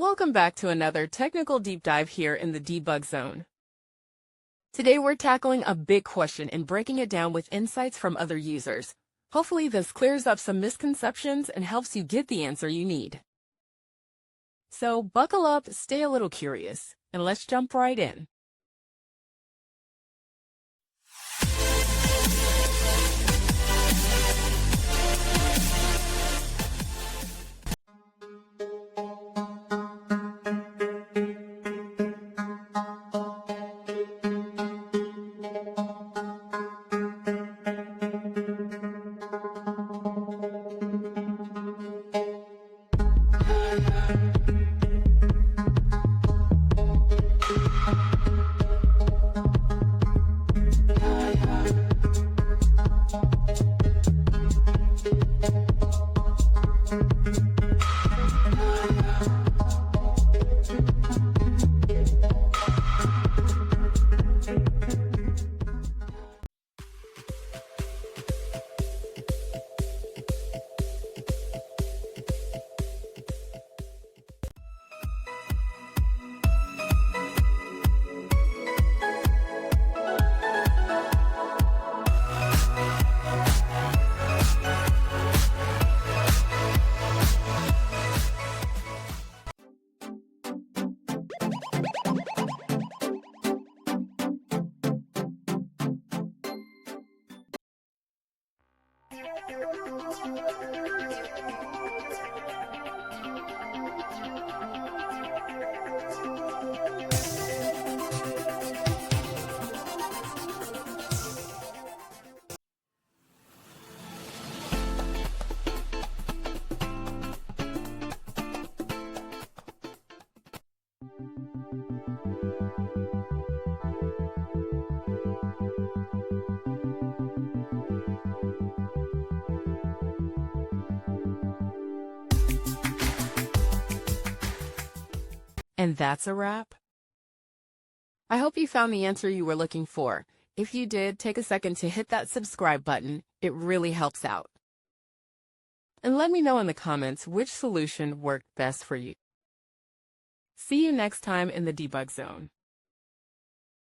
Welcome back to another technical deep dive here in the debug zone. Today we're tackling a big question and breaking it down with insights from other users. Hopefully this clears up some misconceptions and helps you get the answer you need. So buckle up, stay a little curious, and let's jump right in. And that's a wrap. I hope you found the answer you were looking for. If you did, take a second to hit that subscribe button. It really helps out. And let me know in the comments which solution worked best for you. See you next time in the debug zone.